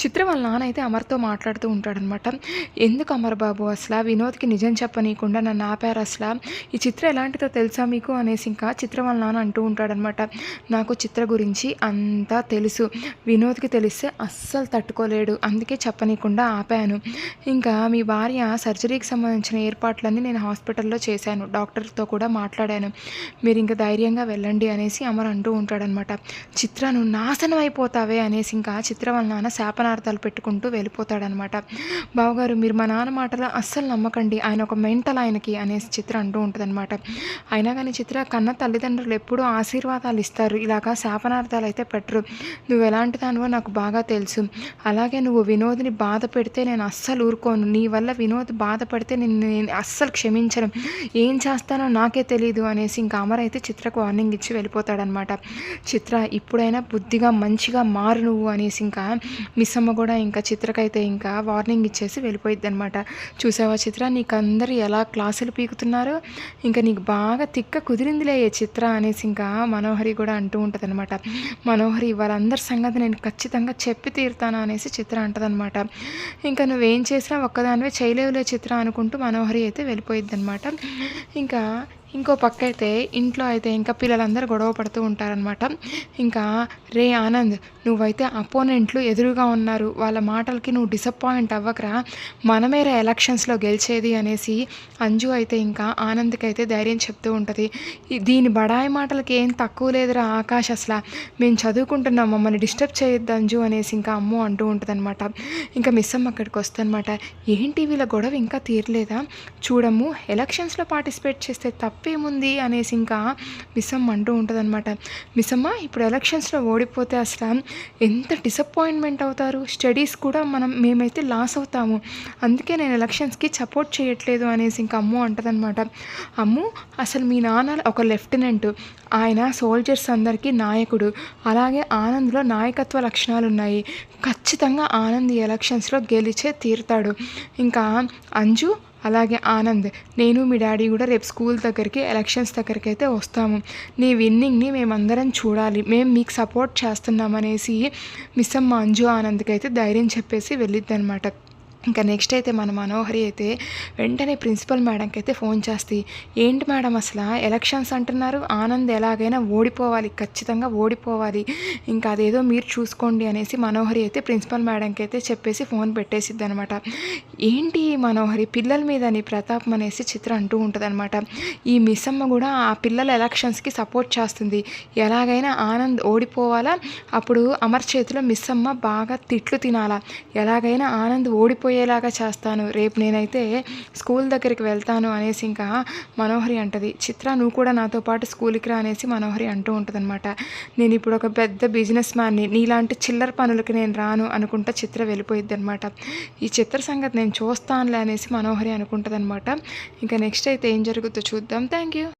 చిత్ర వాళ్ళ నాన్న అయితే అమర్‌తో మాట్లాడుతూ ఉంటాడనమాట. "ఎందుకు అమర్ బాబు అసల వినోద్‌కి నిజం చెప్పనీయకుండా నన్ను ఆపారు అసల. ఈ చిత్ర ఎలాంటిదో తెలుసా మీకు?" అనేసి ఇంకా చిత్ర వాళ్ళ నాన్న అంటూ ఉంటాడనమాట. "నాకు చిత్ర గురించి అంతా తెలుసు. వినోద్‌కి తెలిస్తే అస్సలు తట్టుకోలేడు. అందుకే చెప్పనీయకుండా ఆపాను. ఇంకా మీ భార్య సర్జరీకి సంబంధించిన ఏర్పాట్లన్నీ నేను హాస్పిటల్‌లో చేశాను. డాక్టర్‌తో కూడా మాట్లాడాను. మీరింక ధైర్యంగా వెళ్ళండి" అనేసి అమర్ అంటూ ఉంటాడనమాట. "చిత్ర నువ్వు నాశనం అయిపోతావే" అనేసి ఇంకా చిత్ర వాళ్ళ నాన్న శాపనార్థాలు పెట్టుకుంటూ వెళ్ళిపోతాడనమాట. "బావగారు మీరు మా నాన్న మాటలు అస్సలు నమ్మకండి. ఆయన ఒక మెంటల్ ఆయనకి" అనేసి చిత్ర అంటూ ఉంటదనమాట. అయినా గానీ చిత్ర కన్న తల్లిదండ్రులు ఎప్పుడూ ఆశీర్వాదాలు ఇస్తారు. ఇలాగా శాపనార్థాలు అయితే పెట్టరు. నువ్వెలాంటి దానివో నాకు బాగా తెలుసు. అలాగే నువ్వు వినోద్‌ని బాధ పెడితే నేను అస్సలు ఊరుకోను. నీ వల్ల వినోద్ బాధపడితే నిన్ను నేను అస్సలు క్షమించను. ఏం చేస్తానో నాకే తెలీదు అనేసి ఇంకా అమర్ అయితే చిత్రకు వార్నింగ్ ఇచ్చి వెళ్ళిపోతాడనమాట. చిత్ర ఇప్పుడైనా బుద్ధిగా మంచిగా మారు నువ్వు అనేసి ఇంకా మిస్ అమ్మ కూడా ఇంకా చిత్రకైతే ఇంకా వార్నింగ్ ఇచ్చేసి వెళ్ళిపోయిద్దనమాట. "చూసావా చిత్ర నీకందరూ ఎలా క్లాసులు పీకుతున్నారో, ఇంకా నీకు బాగా తిక్క కుదిరిందిలే ఏ చిత్ర" అనేసి ఇంకా మనోహరి కూడా అంటూ ఉంటదనమాట. "మనోహరి వాళ్ళందరి సంగతి నేను ఖచ్చితంగా చెప్పి తీరుతాను" అనేసి చిత్ర అంటదనమాట. "ఇంకా నువ్వేం చేసినా ఒక్కదానివే చేయలేవులే చిత్ర" అనుకుంటూ మనోహరి అయితే వెళ్ళిపోయిద్దనమాట. ఇంకా ఇంకో పక్కయితే ఇంట్లో అయితే ఇంకా పిల్లలందరూ గొడవ పడుతూ ఉంటారనమాట. ఇంకా "రే ఆనంద్, నువ్వైతే అపోనెంట్లు ఎదురుగా ఉన్నారు. వాళ్ళ మాటలకి నువ్వు డిసప్పాయింట్ అవ్వకురా. మనమేరా ఎలక్షన్స్‌లో గెలిచేది" అనేసి అంజు అయితే ఇంకా ఆనంద్‌కైతే ధైర్యం చెప్తూ ఉంటది. దీని బడాయి మాటలకి ఏం తక్కువ లేదురా ఆకాష్ అసల. మేము చదువుకుంటున్నాం, మమ్మల్ని డిస్టర్బ్ చేయొద్దు అంజు అనేసి ఇంకా అమ్ము అంటూ ఉంటదనమాట. ఇంకా మిస్ అమ్మ అక్కడికొస్తదనమాట. "ఏంటి వీళ్ళ గొడవ ఇంకా తీరలేదా? చూడమ్ము ఎలక్షన్స్‌లో పార్టిసిపేట్ చేస్తే తప్పేముంది" అనేసి ఇంకా మిస్ అమ్మ అంటూ ఉంటదనమాట. "మిస్ అమ్మ ఇప్పుడు ఎలక్షన్స్‌లో ఓడిపోతే అసల ఎంత డిసప్పాయింట్మెంట్ అవుతారు. స్టడీస్ కూడా మేమైతే లాస్ అవుతాము. అందుకే నేను ఎలక్షన్స్‌కి సపోర్ట్ చేయట్లేదు" అనేసి ఇంకా అమ్ము అంటదనమాట. "అమ్ము అసలు మీ నాన్న ఒక లెఫ్టినెంట్. ఆయన సోల్జర్స్ అందరికీ నాయకుడు. అలాగే ఆనంద్‌లో నాయకత్వ లక్షణాలున్నాయి. ఖచ్చితంగా ఆనంద్ ఈ ఎలక్షన్స్‌లో గెలిచే తీరుతాడు. ఇంకా అంజు అలాగే ఆనంద్, నేను మీ డాడీ కూడా రేపు స్కూల్ దగ్గరికి ఎలక్షన్స్ దగ్గరికి అయితే వస్తాము. నీ విన్నింగ్‌ని మేమందరం చూడాలి. మేము మీకు సపోర్ట్ చేస్తున్నామనేసి మిస్ అమ్మ అంజు ఆనంద్‌కి అయితే ధైర్యం చెప్పేసి వెళ్ళిద్దనమాట. ఇంకా నెక్స్ట్ అయితే మన మనోహరి అయితే వెంటనే ప్రిన్సిపల్ మేడంకి అయితే ఫోన్ చేస్తే, "ఏంటి మేడం అసలు ఎలక్షన్స్ అంటున్నారు, ఆనంద్ ఎలాగైనా ఓడిపోవాలి, ఖచ్చితంగా ఓడిపోవాలి. ఇంకా అదేదో మీరు చూసుకోండి" అనేసి మనోహరి అయితే ప్రిన్సిపల్ మేడంకి అయితే చెప్పేసి ఫోన్ పెట్టేసిద్ది అనమాట. "ఏంటి మనోహరి పిల్లల మీద నీ ప్రతాపం" అనేసి చిత్ర అంటూ ఉంటుందన్నమాట. ఈ మిస్ అమ్మ కూడా ఆ పిల్లల ఎలక్షన్స్కి సపోర్ట్ చేస్తుంది. ఎలాగైనా ఆనంద్ ఓడిపోవాలా, అప్పుడు అమర్ చేతిలో మిస్ అమ్మ బాగా తిట్లు తినాలా, ఎలాగైనా ఆనంద్ ఓడిపోయేలాగా చేస్తాను, రేపు నేనైతే స్కూల్ దగ్గరికి వెళ్తాను అనేసి ఇంకా మనోహరి అంటది. "చిత్ర నువ్వు కూడా నాతో పాటు స్కూల్కి రా" అనేసి మనోహరి అంటూ ఉంటుందన్నమాట. "నేను ఇప్పుడు ఒక పెద్ద బిజినెస్ మ్యాన్ని, నీలాంటి చిల్లర పనులకి నేను రాను" అనుకుంటా చిత్ర వెళ్ళిపోయిద్ది అనమాట. ఈ చిత్ర సంగతి నేను చూస్తానులే అనేసి మనోహరి అనుకుంటుందన్నమాట. ఇంకా నెక్స్ట్ అయితే ఏం జరుగుతుందో చూద్దాం. Thank you.